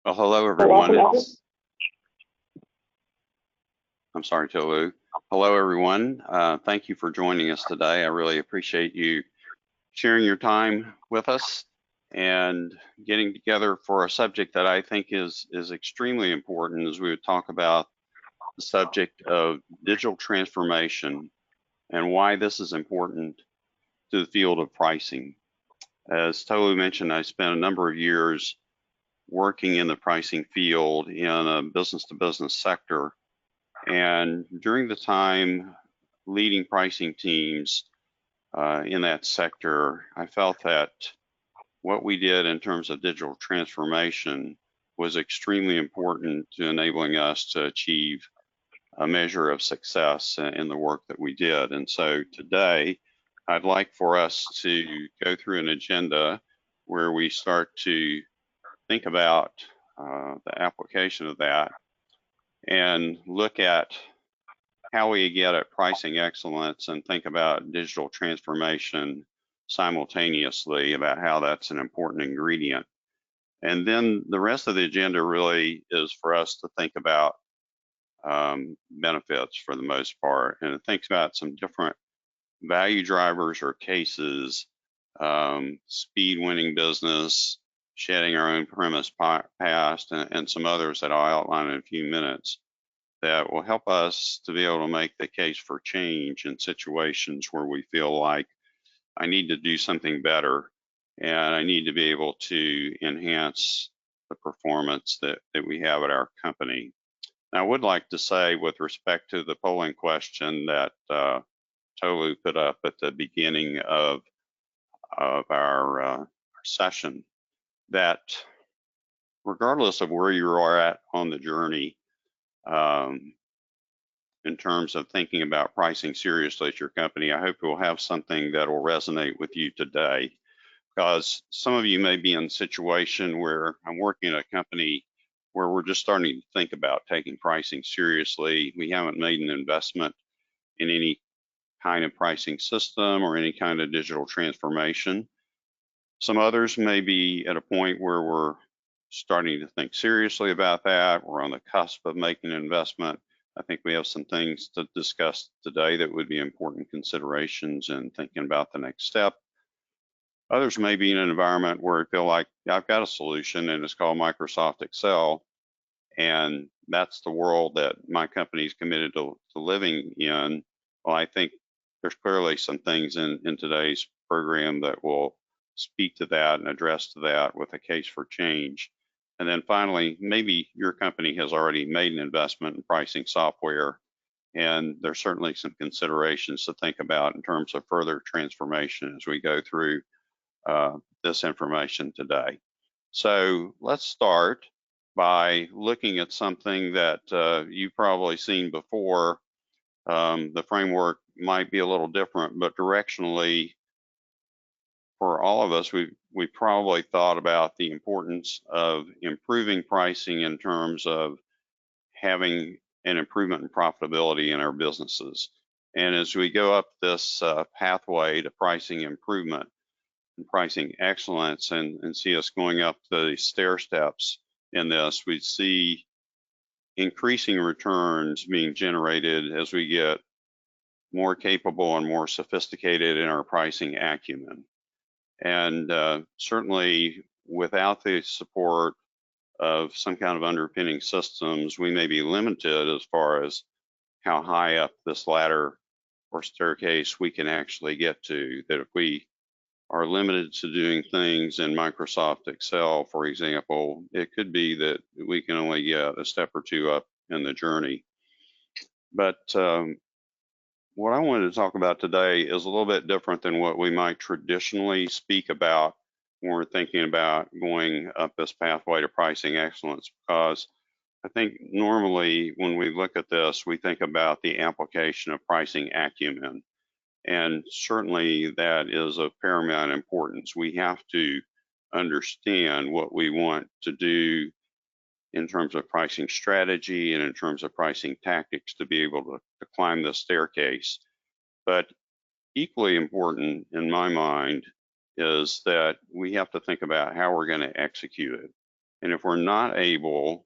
Well, hello Hello, everyone. hello. I'm sorry, Tolu. Hello everyone. Thank you for joining us today. I really appreciate you sharing your time with us and getting together for a subject that I think is extremely important as we would talk about the subject of digital transformation and why this is important to the field of pricing. As Tolu mentioned, I spent a number of years working in the pricing field in a business to business sector. And during the time leading pricing teams in that sector, I felt that what we did in terms of digital transformation was extremely important to enabling us to achieve a measure of success in the work that we did. And so today, I'd like for us to go through an agenda where we start to think about the application of that and look at how we get at pricing excellence and think about digital transformation simultaneously, about how that's an important ingredient. And then the rest of the agenda really is for us to think about benefits for the most part, and it thinks about some different value drivers or cases, speed winning business, shedding our own premise past, and some others that I'll outline in a few minutes that will help us to be able to make the case for change in situations where we feel like I need to do something better and I need to be able to enhance the performance that we have at our company. Now, I would like to say, with respect to the polling question that Tolu put up at the beginning of our session, that regardless of where you are at on the journey, um, in terms of thinking about pricing seriously at your company, I hope you'll have something that will resonate with you today. Because some of you may be in a situation where I'm working at a company where we're just starting to think about taking pricing seriously. We haven't made an investment in any kind of pricing system or any kind of digital transformation. Some others may be at a point where we're starting to think seriously about that. We're on the cusp of making an investment. I think we have some things to discuss today that would be important considerations in thinking about the next step. Others may be in an environment where I feel like I've got a solution and it's called Microsoft Excel. And that's the world that my company is committed to living in. Well, I think there's clearly some things in today's program that will speak to that and address to that with a case for change. And then finally, maybe your company has already made an investment in pricing software, and there's certainly some considerations to think about in terms of further transformation as we go through this information today. So let's start by looking at something that you've probably seen before. The framework might be a little different, but directionally, for all of us, we probably thought about the importance of improving pricing in terms of having an improvement in profitability in our businesses. And as we go up this pathway to pricing improvement and pricing excellence and see us going up the stair steps in this, we see increasing returns being generated as we get more capable and more sophisticated in our pricing acumen. And certainly without the support of some kind of underpinning systems, we may be limited as far as how high up this ladder or staircase we can actually get to. That if we are limited to doing things in Microsoft Excel, for example, it could be that we can only get a step or two up in the journey. But what I wanted to talk about today is a little bit different than what we might traditionally speak about when we're thinking about going up this pathway to pricing excellence, because I think normally when we look at this, we think about the application of pricing acumen. And certainly that is of paramount importance. We have to understand what we want to do in terms of pricing strategy and in terms of pricing tactics to be able to climb the staircase. But equally important in my mind is that we have to think about how we're going to execute it. And if we're not able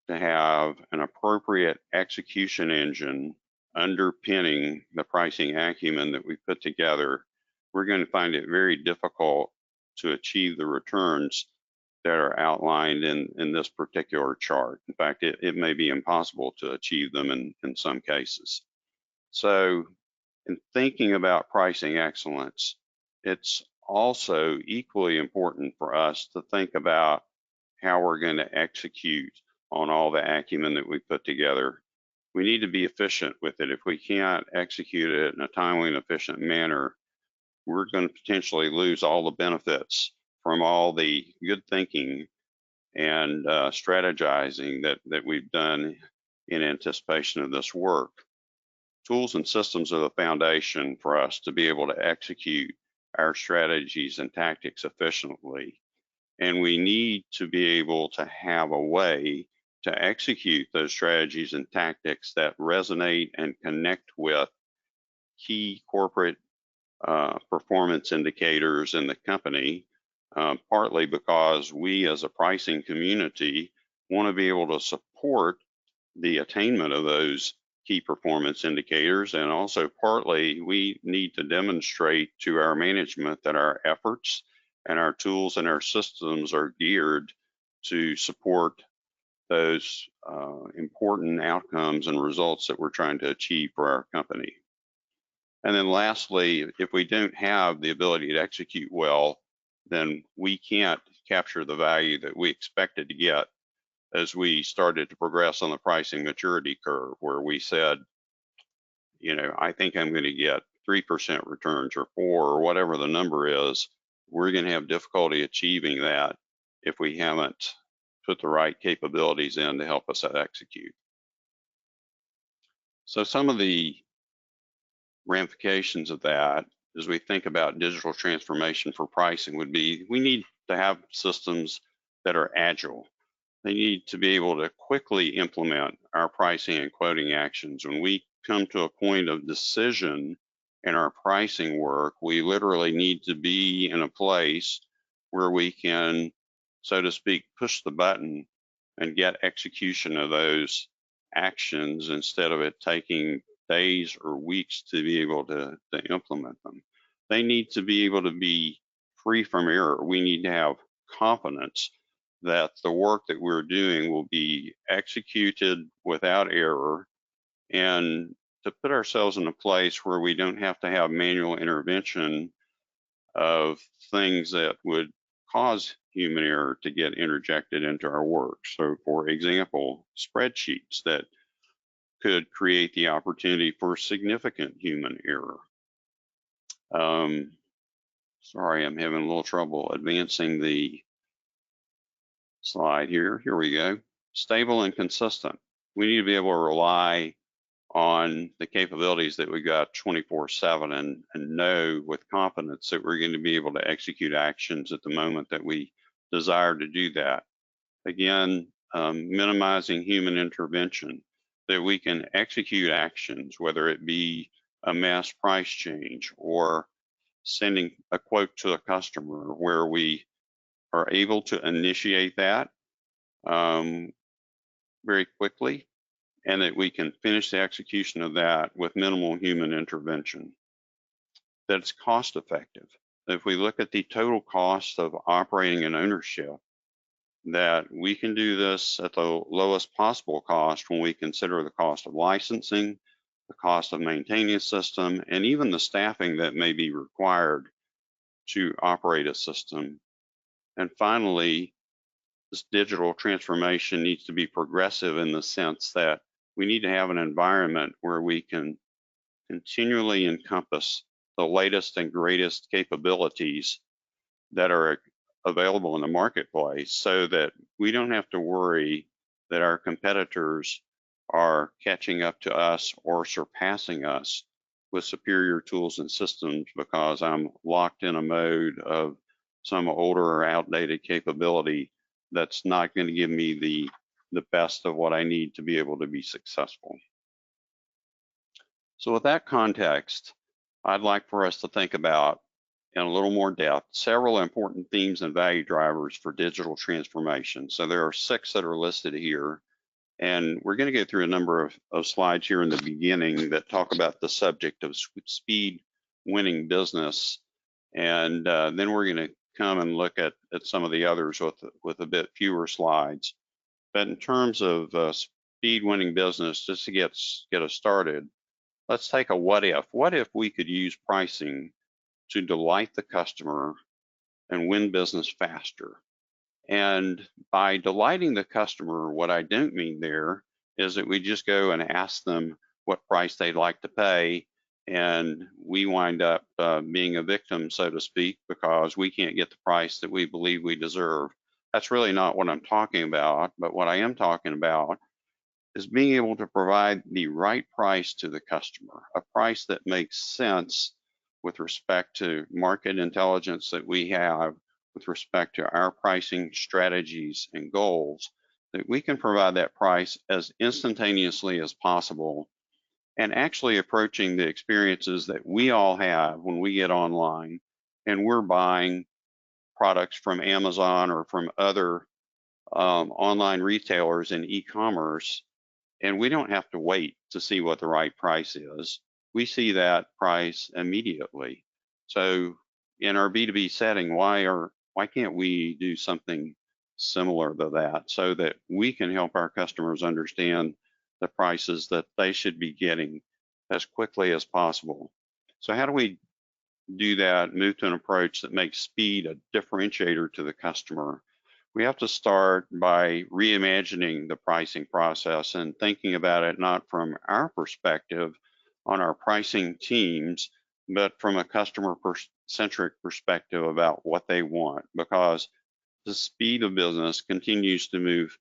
to have an appropriate execution engine underpinning the pricing acumen that we put together, we're going to find it very difficult to achieve the returns that are outlined in this particular chart. In fact, it may be impossible to achieve them in some cases. So in thinking about pricing excellence, it's also equally important for us to think about how we're going to execute on all the acumen that we put together. We need to be efficient with it. If we can't execute it in a timely and efficient manner, we're going to potentially lose all the benefits from all the good thinking and strategizing that we've done in anticipation of this work. Tools and systems are the foundation for us to be able to execute our strategies and tactics efficiently. And we need to be able to have a way to execute those strategies and tactics that resonate and connect with key corporate performance indicators in the company, partly because we as a pricing community want to be able to support the attainment of those key performance indicators, and also partly we need to demonstrate to our management that our efforts and our tools and our systems are geared to support those important outcomes and results that we're trying to achieve for our company. And then lastly, if we don't have the ability to execute well, then we can't capture the value that we expected to get as we started to progress on the pricing maturity curve, where we said, you know, I think I'm going to get 3% returns or 4 or whatever the number is. We're going to have difficulty achieving that if we haven't put the right capabilities in to help us execute. So some of the ramifications of that as we think about digital transformation for pricing would be, we need to have systems that are agile. They need to be able to quickly implement our pricing and quoting actions. When we come to a point of decision in our pricing work, we literally need to be in a place where we can, so to speak, push the button and get execution of those actions instead of it taking days or weeks to be able to implement them. They need to be able to be free from error. We need to have confidence that the work that we're doing will be executed without error, and to put ourselves in a place where we don't have to have manual intervention of things that would cause human error to get interjected into our work. So for example, spreadsheets that could create the opportunity for significant human error. Sorry, I'm having a little trouble advancing the slide here. Here we go. Stable and consistent. We need to be able to rely on the capabilities that we got 24/7 and know with confidence that we're going to be able to execute actions at the moment that we desire to do that. Again, minimizing human intervention, that we can execute actions, whether it be a mass price change or sending a quote to a customer, where we are able to initiate that very quickly, and that we can finish the execution of that with minimal human intervention. That it's cost effective. If we look at the total cost of operating an ownership, that we can do this at the lowest possible cost when we consider the cost of licensing, the cost of maintaining a system, and even the staffing that may be required to operate a system. And finally, this digital transformation needs to be progressive in the sense that we need to have an environment where we can continually encompass the latest and greatest capabilities that are available in the marketplace, so that we don't have to worry that our competitors are catching up to us or surpassing us with superior tools and systems because I'm locked in a mode of some older or outdated capability that's not going to give me the best of what I need to be able to be successful. So with that context, I'd like for us to think about in a little more depth several important themes and value drivers for digital transformation. So there are 6 that are listed here, and we're going to go through a number of slides here in the beginning that talk about the subject of speed winning business, and then we're going to come and look at some of the others with a bit fewer slides. But in terms of speed winning business, just to get us started, let's take a what if. What if we could use pricing to delight the customer and win business faster? And by delighting the customer, what I don't mean there is that we just go and ask them what price they'd like to pay, and we wind up being a victim, so to speak, because we can't get the price that we believe we deserve. That's really not what I'm talking about, but what I am talking about is being able to provide the right price to the customer, a price that makes sense with respect to market intelligence that we have, with respect to our pricing strategies and goals, that we can provide that price as instantaneously as possible, and actually approaching the experiences that we all have when we get online and we're buying products from Amazon or from other online retailers in e-commerce, and we don't have to wait to see what the right price is. We see that price immediately. So in our B2B setting, why can't we do something similar to that so that we can help our customers understand the prices that they should be getting as quickly as possible? So how do we do that, move to an approach that makes speed a differentiator to the customer? We have to start by reimagining the pricing process and thinking about it not from our perspective on our pricing teams, but from a customer-centric perspective about what they want, because the speed of business continues to move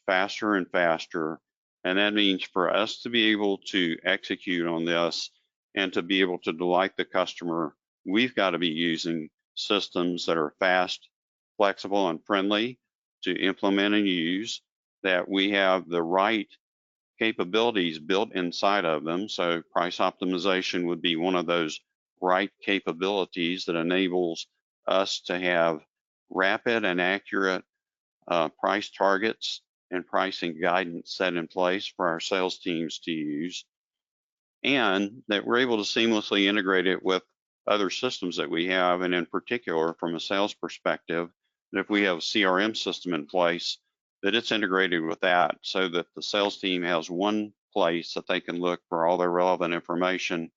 faster and faster. And that means for us to be able to execute on this and to be able to delight the customer, we've got to be using systems that are fast, flexible, and friendly to implement and use, that we have the right capabilities built inside of them. So price optimization would be one of those right capabilities that enables us to have rapid and accurate price targets and pricing guidance set in place for our sales teams to use, and that we're able to seamlessly integrate it with other systems that we have, and in particular from a sales perspective, that if we have a CRM system in place, that it's integrated with that so that the sales team has one place that they can look for all their relevant information,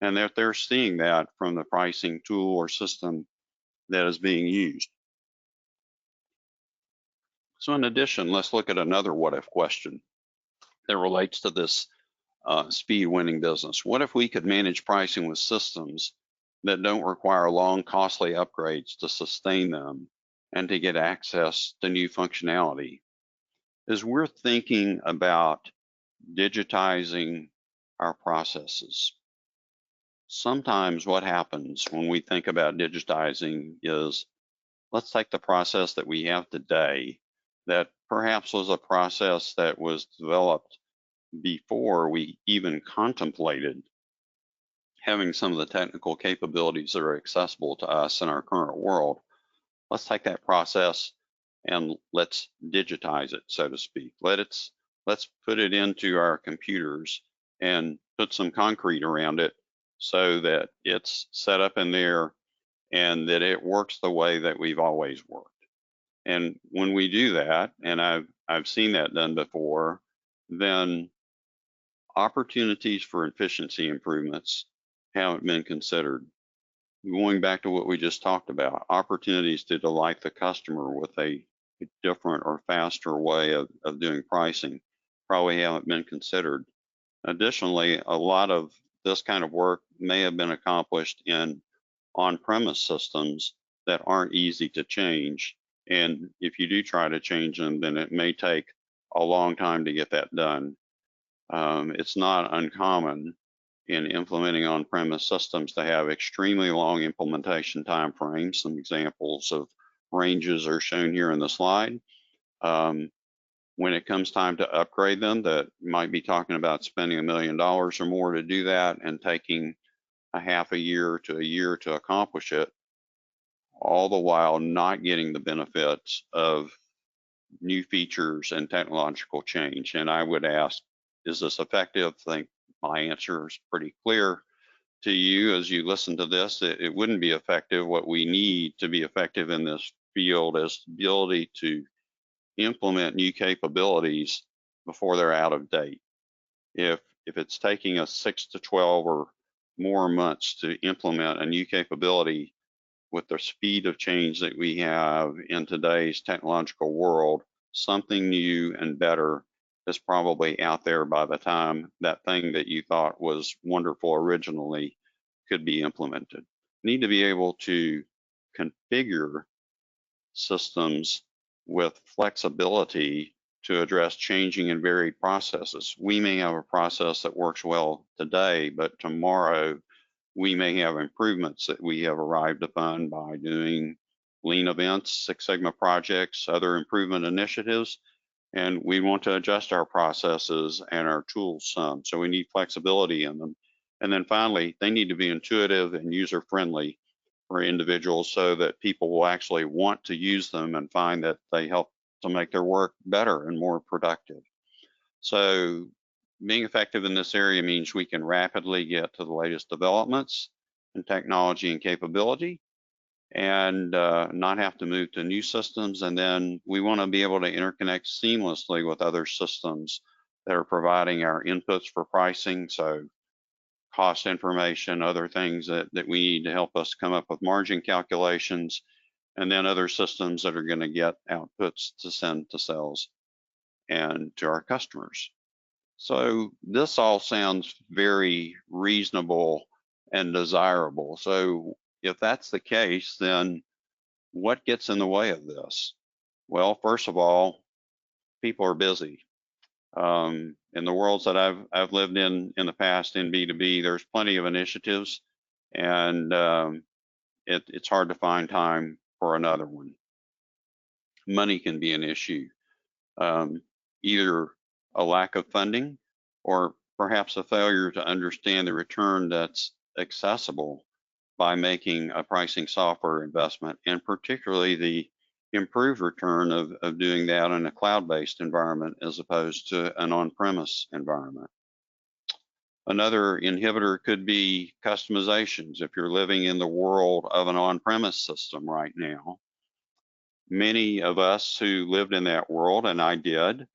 and that they're seeing that from the pricing tool or system that is being used. So in addition, let's look at another what if question that relates to this speed winning business. What if we could manage pricing with systems that don't require long, costly upgrades to sustain them and to get access to new functionality? As we're thinking about digitizing our processes, sometimes what happens when we think about digitizing is, let's take the process that we have today that perhaps was a process that was developed before we even contemplated having some of the technical capabilities that are accessible to us in our current world. Let's take that process and let's digitize it, so to speak. Let's put it into our computers and put some concrete around it so that it's set up in there and that it works the way that we've always worked. And when we do that, and I've seen that done before, then opportunities for efficiency improvements haven't been considered. Going back to what we just talked about, opportunities to delight the customer with a different or faster way of doing pricing probably haven't been considered. Additionally, a lot of this kind of work may have been accomplished in on-premise systems that aren't easy to change. And if you do try to change them, then it may take a long time to get that done. It's not uncommon in implementing on-premise systems to have extremely long implementation time frames. Some examples of ranges are shown here in the slide. When it comes time to upgrade them, that might be talking about spending $1 million or more to do that and taking a half a year to a year to accomplish it. all the while not getting the benefits of new features and technological change. And I would ask, is this effective? I think my answer is pretty clear to you as you listen to this. It wouldn't be effective. What we need to be effective in this field is the ability to implement new capabilities before they're out of date. If it's taking us 6 to 12 or more months to implement a new capability with the speed of change that we have in today's technological world, something new and better is probably out there by the time that thing that you thought was wonderful originally could be implemented. Need to be able to configure systems with flexibility to address changing and varied processes. We may have a process that works well today, but tomorrow we may have improvements that we have arrived upon by doing lean events, Six Sigma projects, other improvement initiatives, and we want to adjust our processes and our tools some. So we need flexibility in them. And then finally, they need to be intuitive and user-friendly for individuals so that people will actually want to use them and find that they help to make their work better and more productive. So being effective in this area means we can rapidly get to the latest developments in technology and capability and not have to move to new systems. And then we want to be able to interconnect seamlessly with other systems that are providing our inputs for pricing. So cost information, other things that we need to help us come up with margin calculations, and then other systems that are going to get outputs to send to sales and to our customers. So this all sounds very reasonable and desirable. So if that's the case, then what gets in the way of this? Well, first of all, people are busy. In the worlds that I've lived in the past in B2B, there's plenty of initiatives, and it's hard to find time for another one. Money can be an issue, either a lack of funding or perhaps a failure to understand the return that's accessible by making a pricing software investment, and particularly the improved return of doing that in a cloud-based environment as opposed to an on-premise environment. Another inhibitor could be customizations. If you're living in the world of an on-premise system right now, many of us who lived in that world, and I did,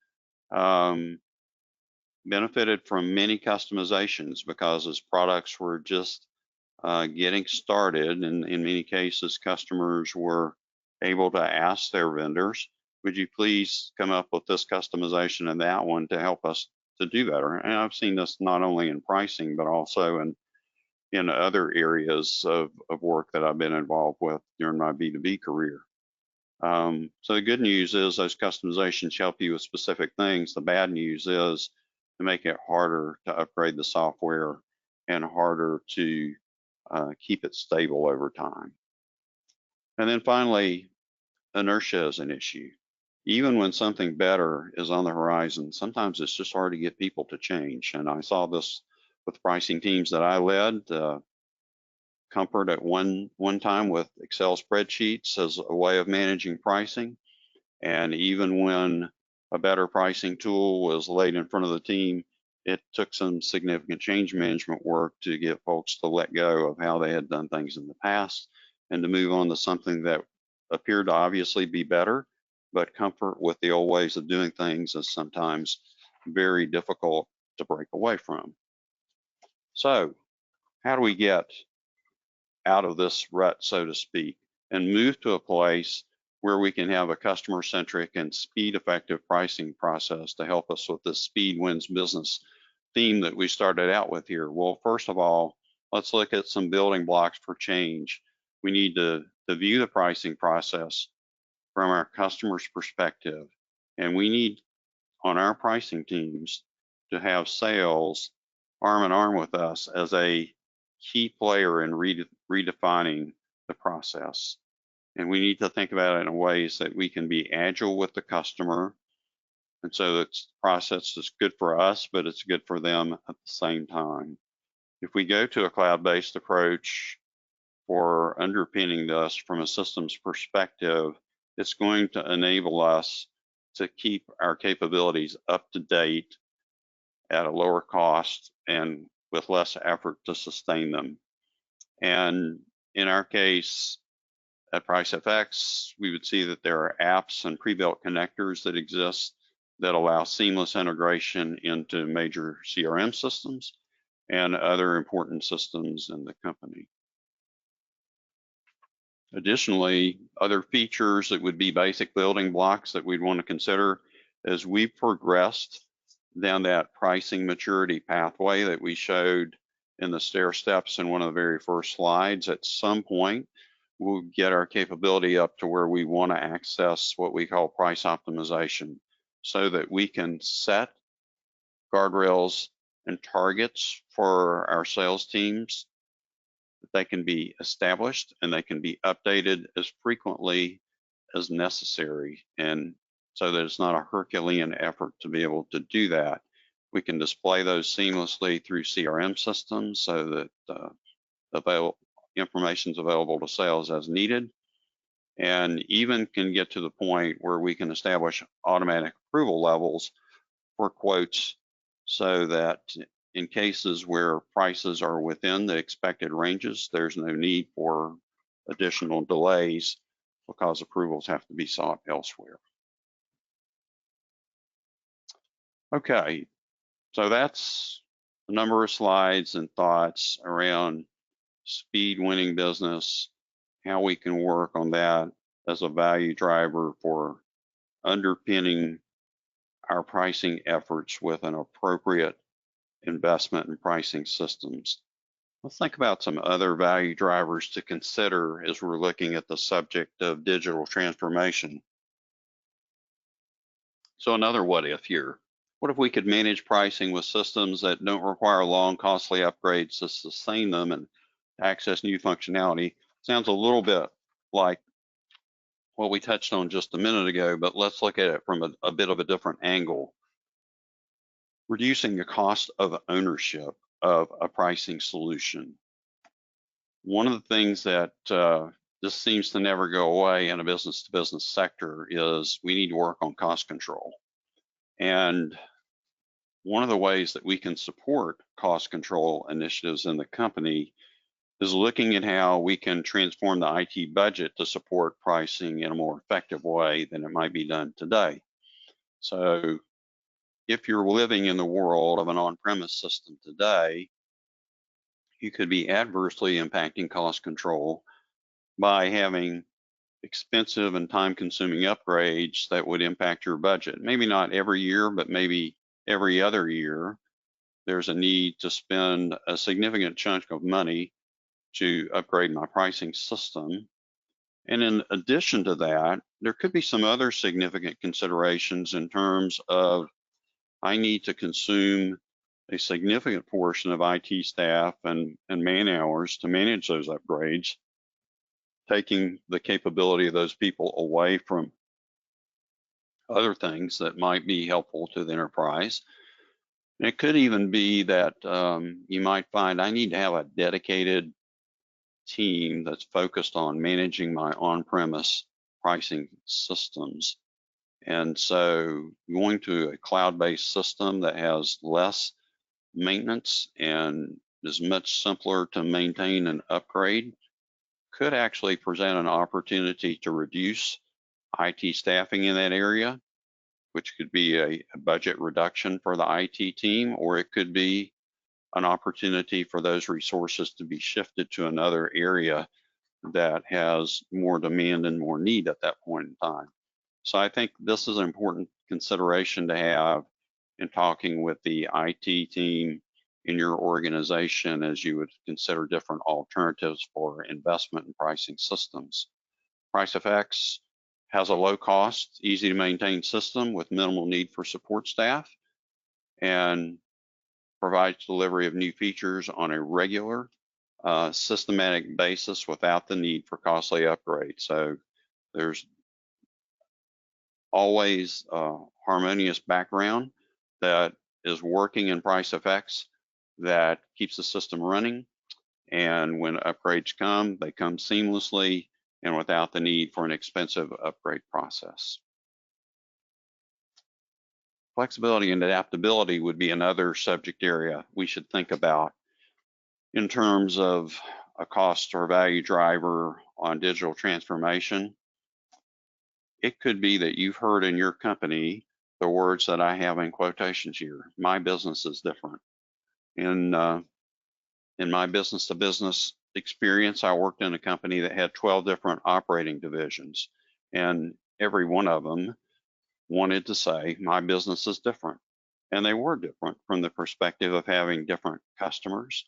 benefited from many customizations because as products were just getting started, and in many cases, customers were able to ask their vendors, would you please come up with this customization and that one to help us to do better? And I've seen this not only in pricing, but also in other areas of work that I've been involved with during my B2B career. So the good news is those customizations help you with specific things. The bad news is to make it harder to upgrade the software and harder to keep it stable over time. And then finally, inertia is an issue. Even when something better is on the horizon, sometimes it's just hard to get people to change. And I saw this with pricing teams that I led. Comfort at one time with Excel spreadsheets as a way of managing pricing. And even when a better pricing tool was laid in front of the team, it took some significant change management work to get folks to let go of how they had done things in the past and to move on to something that appeared to obviously be better, but comfort with the old ways of doing things is sometimes very difficult to break away from. So how do we get out of this rut, so to speak, and move to a place where we can have a customer-centric and speed-effective pricing process to help us with this speed wins business theme that we started out with here? Well, first of all, let's look at some building blocks for change. We need to view the pricing process from our customer's perspective, and we need on our pricing teams to have sales arm in arm with us as a key player in redefining the process. And we need to think about it in ways that we can be agile with the customer. And so it's the process that's good for us, but it's good for them at the same time. If we go to a cloud-based approach, for underpinning this from a systems perspective, it's going to enable us to keep our capabilities up to date at a lower cost and with less effort to sustain them. And in our case, at PriceFX, we would see that there are apps and pre-built connectors that exist that allow seamless integration into major CRM systems and other important systems in the company. Additionally, other features that would be basic building blocks that we'd want to consider as we progressed down that pricing maturity pathway that we showed in the stair steps in one of the very first slides. At some point, we'll get our capability up to where we want to access what we call price optimization, so that we can set guardrails and targets for our sales teams, that they can be established and they can be updated as frequently as necessary, and so that it's not a Herculean effort to be able to do that. We can display those seamlessly through CRM systems so that information is available to sales as needed, and even can get to the point where we can establish automatic approval levels for quotes, so that in cases where prices are within the expected ranges, there's no need for additional delays because approvals have to be sought elsewhere. Okay, so that's a number of slides and thoughts around speed winning business, how we can work on that as a value driver for underpinning our pricing efforts with an appropriate investment in pricing systems. Let's think about some other value drivers to consider as we're looking at the subject of digital transformation. So another what if here. What if we could manage pricing with systems that don't require long, costly upgrades to sustain them and access new functionality? Sounds a little bit like what we touched on just a minute ago, but let's look at it from a bit of a different angle. Reducing the cost of ownership of a pricing solution. One of the things that this seems to never go away in a business-to-business sector is we need to work on cost control. And one of the ways that we can support cost control initiatives in the company is looking at how we can transform the IT budget to support pricing in a more effective way than it might be done today. So if you're living in the world of an on-premise system today, you could be adversely impacting cost control by having expensive and time-consuming upgrades that would impact your budget. Maybe not every year, but maybe every other year, there's a need to spend a significant chunk of money to upgrade my pricing system. And in addition to that, there could be some other significant considerations in terms of I need to consume a significant portion of IT staff and man hours to manage those upgrades, taking the capability of those people away from other things that might be helpful to the enterprise. And it could even be that you might find I need to have a dedicated team that's focused on managing my on-premise pricing systems. And so going to a cloud-based system that has less maintenance and is much simpler to maintain and upgrade could actually present an opportunity to reduce IT staffing in that area, which could be a budget reduction for the IT team, or it could be an opportunity for those resources to be shifted to another area that has more demand and more need at that point in time. So I think this is an important consideration to have in talking with the IT team in your organization as you would consider different alternatives for investment in pricing systems. PriceFX has a low cost, easy to maintain system with minimal need for support staff, and provides delivery of new features on a regular, systematic basis without the need for costly upgrades. So there's always a harmonious background that is working in PriceFX that keeps the system running, And when upgrades come, they come seamlessly and without the need for an expensive upgrade process. Flexibility and adaptability would be another subject area we should think about in terms of a cost or value driver on digital transformation. It could be that you've heard in your company the words that I have in quotations here. My business is different. In my business-to-business experience, I worked in a company that had 12 different operating divisions, and every one of them wanted to say, my business is different. And they were different from the perspective of having different customers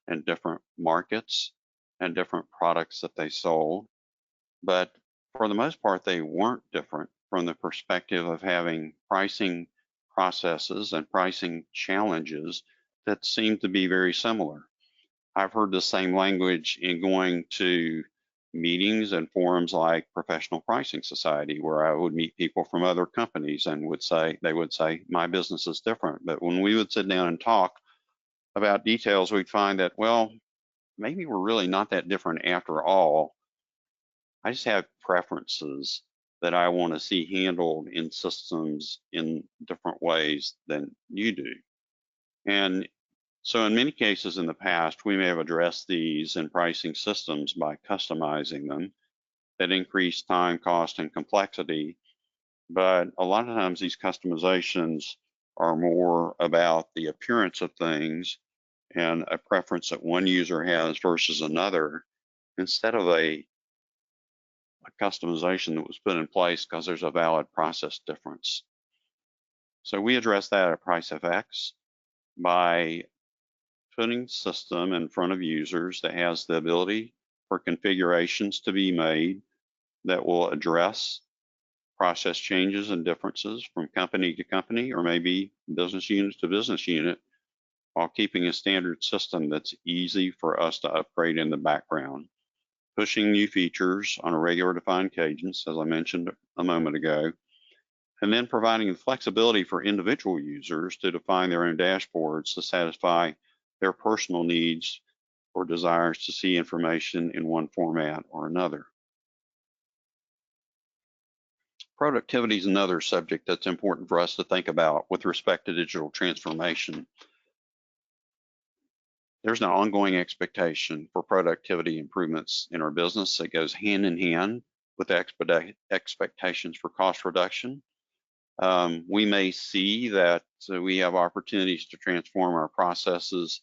and different markets and different products that they sold. But for the most part, they weren't different from the perspective of having pricing processes and pricing challenges that seem to be very similar. I've heard the same language in going to meetings and forums like Professional Pricing Society, where I would meet people from other companies and they would say, my business is different. But when we would sit down and talk about details, we'd find that, well, maybe we're really not that different after all. I just have preferences that I want to see handled in systems in different ways than you do. And so in many cases in the past, we may have addressed these in pricing systems by customizing them that increase time, cost, and complexity. But a lot of times these customizations are more about the appearance of things and a preference that one user has versus another, instead of a customization that was put in place because there's a valid process difference. So we address that at PriceFX by putting system in front of users that has the ability for configurations to be made that will address process changes and differences from company to company, or maybe business unit to business unit, while keeping a standard system that's easy for us to upgrade in the background. Pushing new features on a regular defined cadence, as I mentioned a moment ago, and then providing the flexibility for individual users to define their own dashboards to satisfy their personal needs or desires to see information in one format or another. Productivity is another subject that's important for us to think about with respect to digital transformation. There's an ongoing expectation for productivity improvements in our business that goes hand in hand with expectations for cost reduction. We may see that we have opportunities to transform our processes,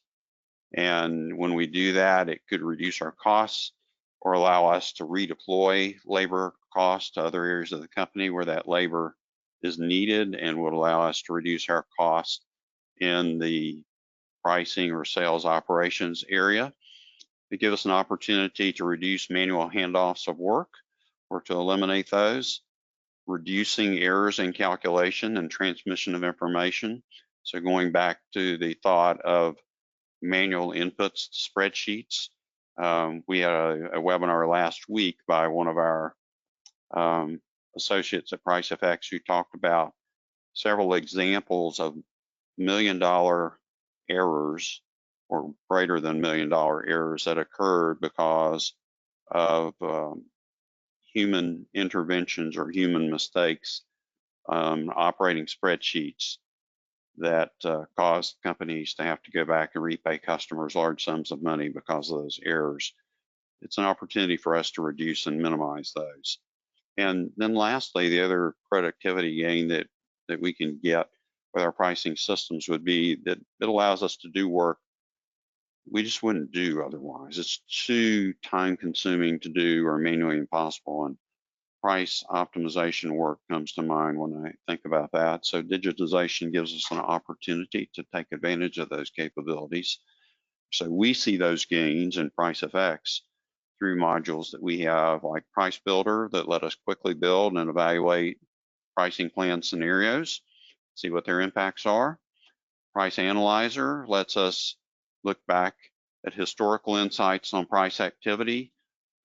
and when we do that, it could reduce our costs or allow us to redeploy labor costs to other areas of the company where that labor is needed, and would allow us to reduce our costs in the pricing or sales operations area. It gives us an opportunity to reduce manual handoffs of work or to eliminate those, reducing errors in calculation and transmission of information. So going back to the thought of manual inputs to spreadsheets, we had a webinar last week by one of our associates at PriceFX who talked about several examples of $1 million errors or greater than $1 million errors that occurred because of human interventions or human mistakes operating spreadsheets that caused companies to have to go back and repay customers large sums of money because of those errors. It's an opportunity for us to reduce and minimize those. And then lastly, the other productivity gain that we can get with our pricing systems would be that it allows us to do work we just wouldn't do otherwise. It's too time consuming to do or manually impossible. And price optimization work comes to mind when I think about that. So digitization gives us an opportunity to take advantage of those capabilities. So we see those gains in PriceFX through modules that we have like Price Builder that let us quickly build and evaluate pricing plan scenarios, see what their impacts are. Price Analyzer lets us look back at historical insights on price activity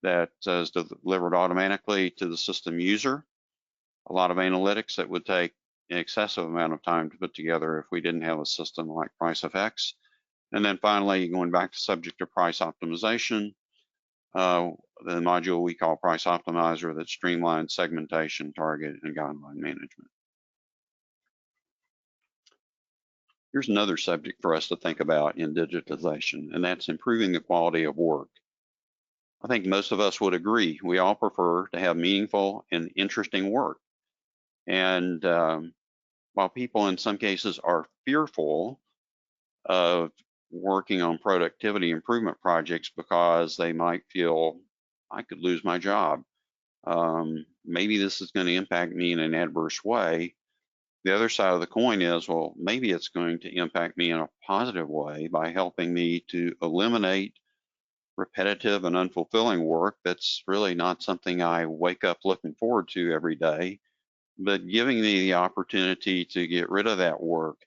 that is delivered automatically to the system user. A lot of analytics that would take an excessive amount of time to put together if we didn't have a system like PriceFX. And then finally, going back to subject to price optimization, the module we call Price Optimizer that streamlines segmentation, target, and guideline management. Here's another subject for us to think about in digitization, and that's improving the quality of work. I think most of us would agree. We all prefer to have meaningful and interesting work. And while people in some cases are fearful of working on productivity improvement projects because they might feel, I could lose my job. Maybe this is going to impact me in an adverse way. The other side of the coin is, well, maybe it's going to impact me in a positive way by helping me to eliminate repetitive and unfulfilling work that's really not something I wake up looking forward to every day, but giving me the opportunity to get rid of that work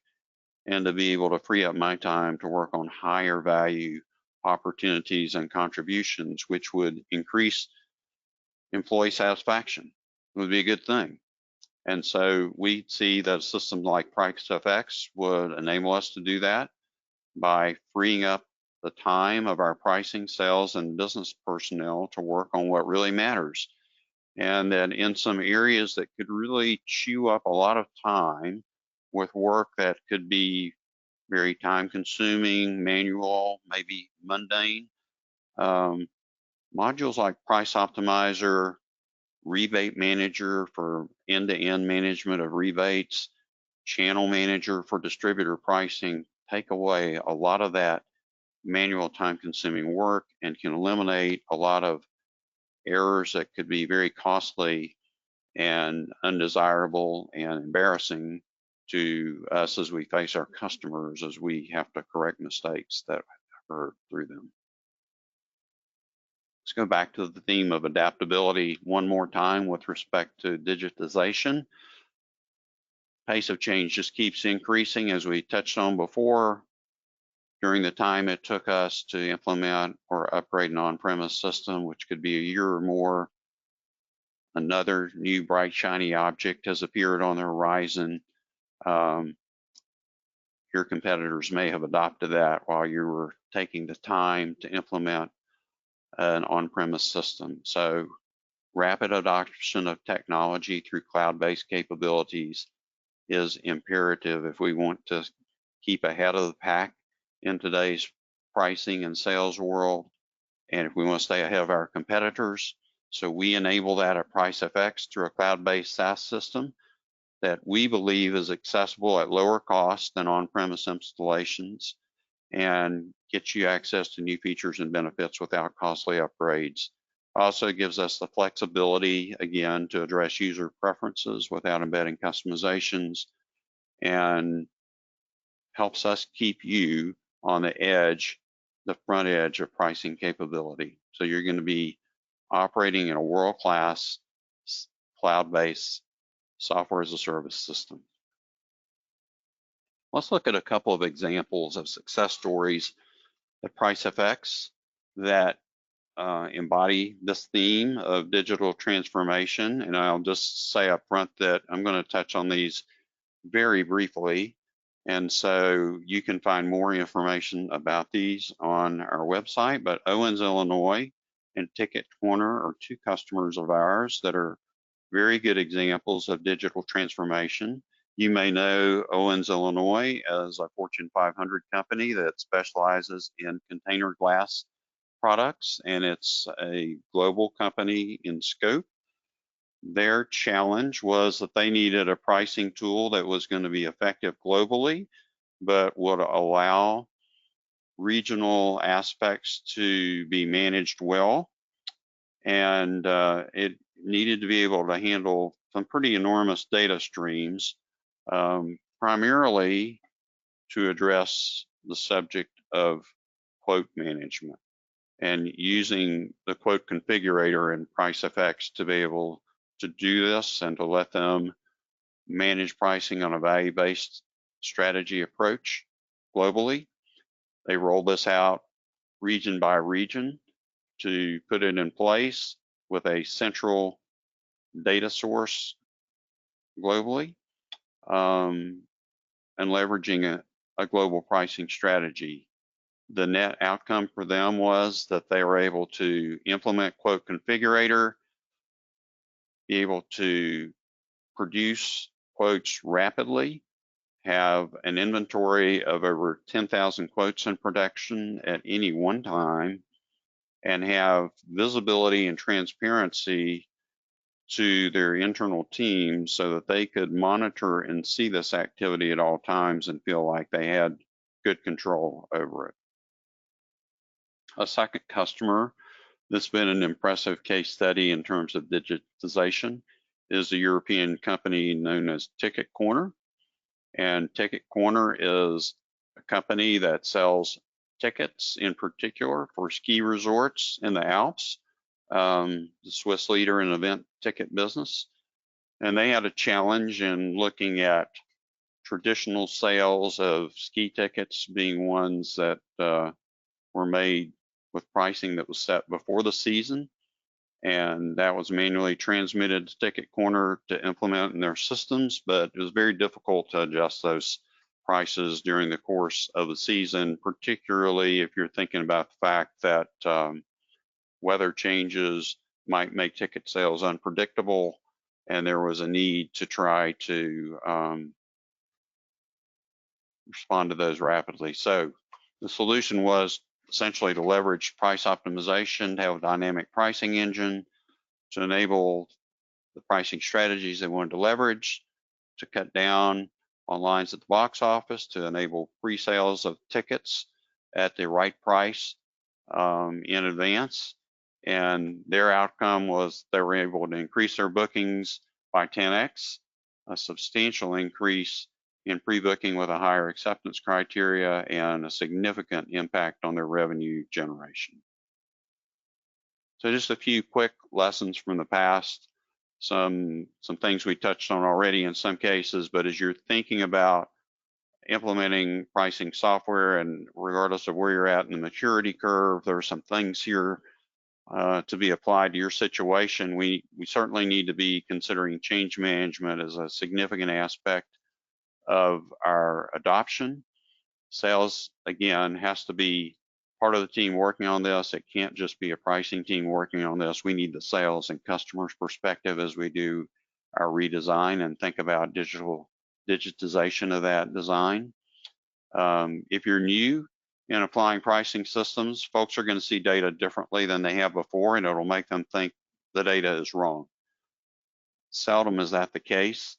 and to be able to free up my time to work on higher value opportunities and contributions, which would increase employee satisfaction. It would be a good thing. And so we see that a system like PriceFX would enable us to do that by freeing up the time of our pricing, sales, and business personnel to work on what really matters. And that in some areas that could really chew up a lot of time with work that could be very time consuming, manual, maybe mundane, modules like Price Optimizer, Rebate Manager for end-to-end management of rebates, Channel Manager for distributor pricing take away a lot of that manual time-consuming work and can eliminate a lot of errors that could be very costly and undesirable and embarrassing to us as we face our customers as we have to correct mistakes that occur through them. Let's go back to the theme of adaptability one more time with respect to digitization. Pace of change just keeps increasing, as we touched on before. During the time it took us to implement or upgrade an on-premise system, which could be a year or more, another new bright shiny object has appeared on the horizon. Your competitors may have adopted that while you were taking the time to implement an on-premise system. So rapid adoption of technology through cloud-based capabilities is imperative if we want to keep ahead of the pack in today's pricing and sales world, and if we want to stay ahead of our competitors. So we enable that at PriceFX through a cloud-based SaaS system that we believe is accessible at lower cost than on-premise installations and gets you access to new features and benefits without costly upgrades. Also gives us the flexibility, again, to address user preferences without embedding customizations, and helps us keep you on the edge, the front edge of pricing capability. So you're going to be operating in a world-class cloud-based software as a service system. Let's look at a couple of examples of success stories at PriceFX that embody this theme of digital transformation. And I'll just say up front that I'm going to touch on these very briefly. And so you can find more information about these on our website, but Owens, Illinois and Ticket Corner are two customers of ours that are very good examples of digital transformation. You may know Owens, Illinois as a Fortune 500 company that specializes in container glass products, and it's a global company in scope. Their challenge was that they needed a pricing tool that was going to be effective globally, but would allow regional aspects to be managed well. And it needed to be able to handle some pretty enormous data streams, primarily to address the subject of quote management, and using the quote configurator in PriceFX to be able to do this and to let them manage pricing on a value-based strategy approach globally. They rolled this out region by region to put it in place with a central data source globally, and leveraging a global pricing strategy The net outcome for them was that they were able to implement Quote Configurator, be able to produce quotes rapidly, have an inventory of over 10,000 quotes in production at any one time, and have visibility and transparency to their internal teams so that they could monitor and see this activity at all times and feel like they had good control over it. A second customer that's been an impressive case study in terms of digitization is a European company known as Ticket Corner. And Ticket Corner is a company that sells tickets in particular for ski resorts in the Alps, the Swiss leader in event ticket business. And they had a challenge in looking at traditional sales of ski tickets being ones that were made with pricing that was set before the season, and that was manually transmitted to Ticket Corner to implement in their systems, but it was very difficult to adjust those prices during the course of the season, particularly if you're thinking about the fact that weather changes might make ticket sales unpredictable, and there was a need to try to respond to those rapidly. So the solution was essentially to leverage price optimization, to have a dynamic pricing engine, to enable the pricing strategies they wanted to leverage, to cut down on lines at the box office, to enable pre-sales of tickets at the right price in advance. And their outcome was they were able to increase their bookings by 10x, a substantial increase in pre-booking with a higher acceptance criteria, and a significant impact on their revenue generation. So just a few quick lessons from the past, some things we touched on already in some cases, but as you're thinking about implementing pricing software, and regardless of where you're at in the maturity curve, there are some things here to be applied to your situation. We certainly need to be considering change management as a significant aspect of our adoption. Sales, again, has to be part of the team working on this. It can't just be a pricing team working on this. We need the sales and customers perspective as we do our redesign and think about digitization of that design. If you're new in applying pricing systems, folks are going to see data differently than they have before, and it'll make them think the data is wrong. Seldom is that the case.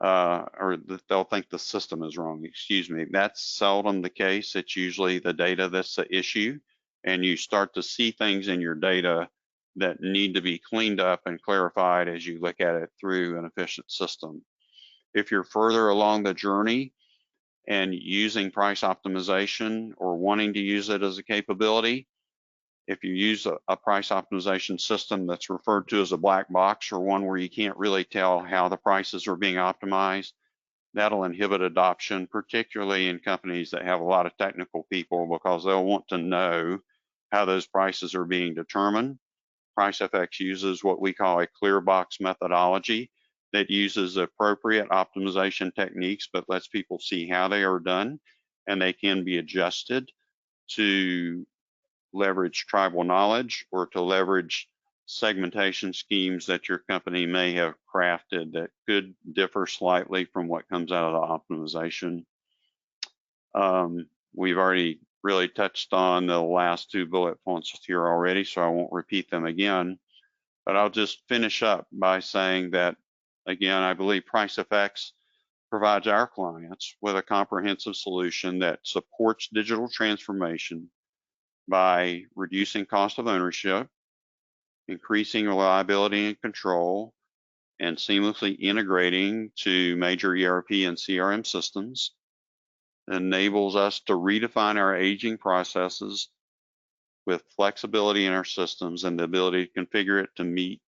Or they'll think the system is wrong, excuse me. That's seldom the case. It's usually the data that's the issue, and you start to see things in your data that need to be cleaned up and clarified as you look at it through an efficient system. If you're further along the journey and using price optimization or wanting to use it as a capability, if you use a price optimization system that's referred to as a black box, or one where you can't really tell how the prices are being optimized, that'll inhibit adoption, particularly in companies that have a lot of technical people, because they'll want to know how those prices are being determined. PriceFX uses what we call a clear box methodology that uses appropriate optimization techniques, but lets people see how they are done, and they can be adjusted to leverage tribal knowledge or to leverage segmentation schemes that your company may have crafted that could differ slightly from what comes out of the optimization. We've already really touched on the last two bullet points here already, so I won't repeat them again, but I'll just finish up by saying that, again, I believe PriceFX provides our clients with a comprehensive solution that supports digital transformation by reducing cost of ownership, increasing reliability and control, and seamlessly integrating to major ERP and CRM systems. It enables us to redefine our aging processes with flexibility in our systems and the ability to configure it to meet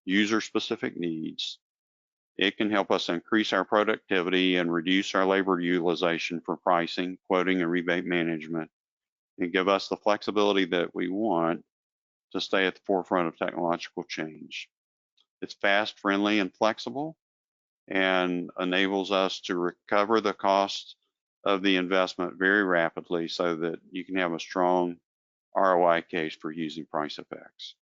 user-specific needs. It can help us increase our productivity and reduce our labor utilization for pricing, quoting, and rebate management, and give us the flexibility that we want to stay at the forefront of technological change. It's fast, friendly, and flexible, and enables us to recover the cost of the investment very rapidly so that you can have a strong ROI case for using PriceFX.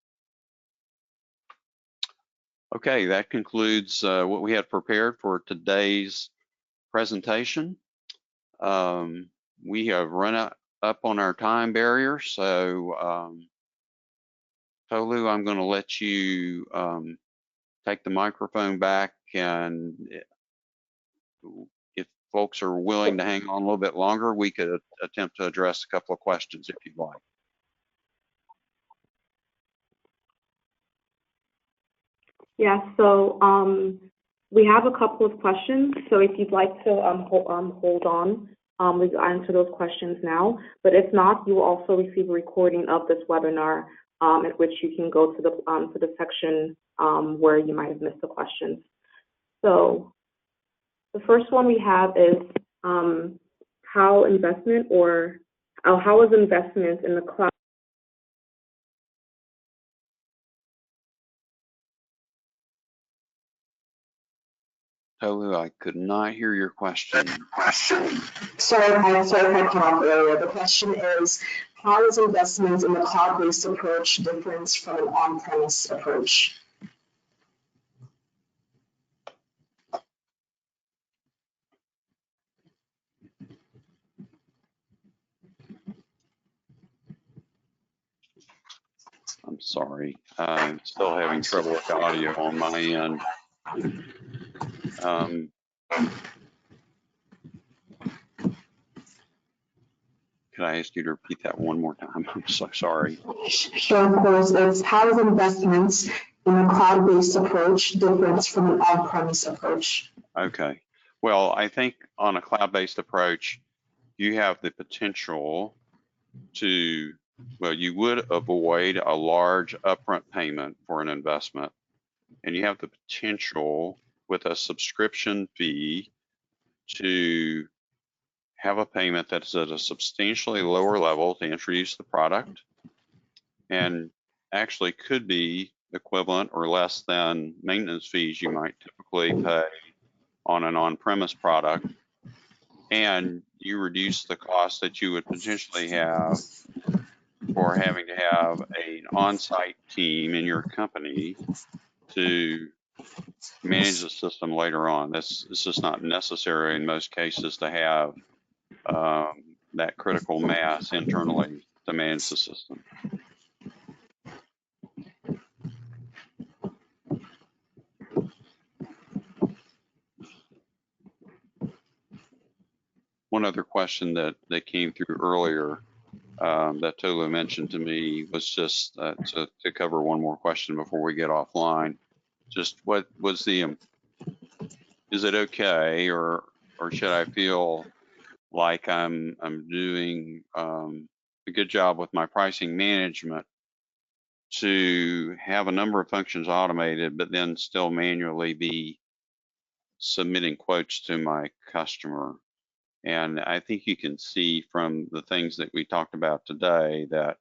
Okay, that concludes what we had prepared for today's presentation. We have run up on our time barrier, so Tolu, I'm going to let you take the microphone back, and if folks are willing to hang on a little bit longer, we could attempt to address a couple of questions if you'd like. Yeah, so we have a couple of questions. So if you'd like to hold on, we'll answer those questions now. But if not, you will also receive a recording of this webinar at which you can go to the section where you might have missed the questions. So the first one we have is how is investment in the cloud? Tolu, I could not hear your question. Sorry, I had come off earlier. The question is, how is investment in the cloud-based approach different from an on-premise approach? I'm sorry. I'm still having trouble with the audio on my end. Could I ask you to repeat that one more time? I'm so sorry. Sure, of course. It's how is investment in a cloud-based approach different from an on-premise approach? Okay. Well, I think on a cloud-based approach, you have the potential to, well, you would avoid a large upfront payment for an investment, and you have the potential with a subscription fee to have a payment that's at a substantially lower level to introduce the product, and actually could be equivalent or less than maintenance fees you might typically pay on an on-premise product, and you reduce the cost that you would potentially have for having to have an on-site team in your company to manage the system later on. It's just not necessary in most cases to have that critical mass internally to manage the system. One other question that came through earlier that Tolu mentioned to me was just to cover one more question before we get offline. Just what was the, is it okay, or should I feel like I'm doing a good job with my pricing management to have a number of functions automated, but then still manually be submitting quotes to my customer? And I think you can see from the things that we talked about today that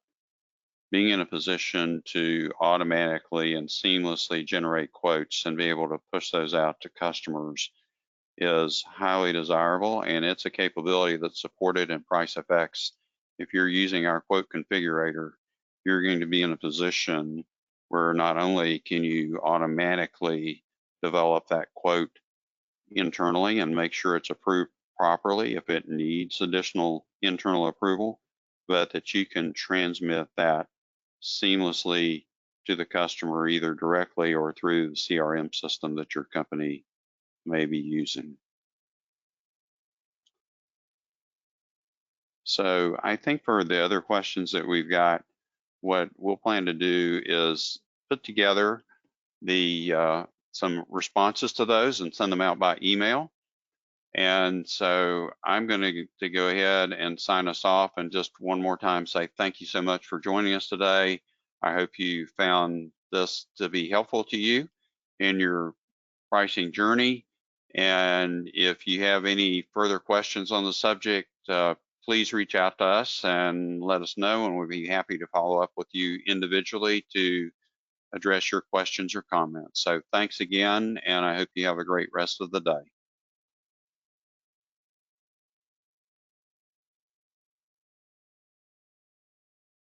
being in a position to automatically and seamlessly generate quotes and be able to push those out to customers is highly desirable, and it's a capability that's supported in PriceFX. If you're using our quote configurator, you're going to be in a position where not only can you automatically develop that quote internally and make sure it's approved properly if it needs additional internal approval, but that you can transmit that seamlessly to the customer either directly or through the CRM system that your company may be using. So I think for the other questions that we've got, what we'll plan to do is put together the some responses to those and send them out by email. And so I'm going to go ahead and sign us off and just one more time say thank you so much for joining us today. I hope you found this to be helpful to you in your pricing journey. And if you have any further questions on the subject, please reach out to us and let us know, and we'll be happy to follow up with you individually to address your questions or comments. So thanks again, and I hope you have a great rest of the day.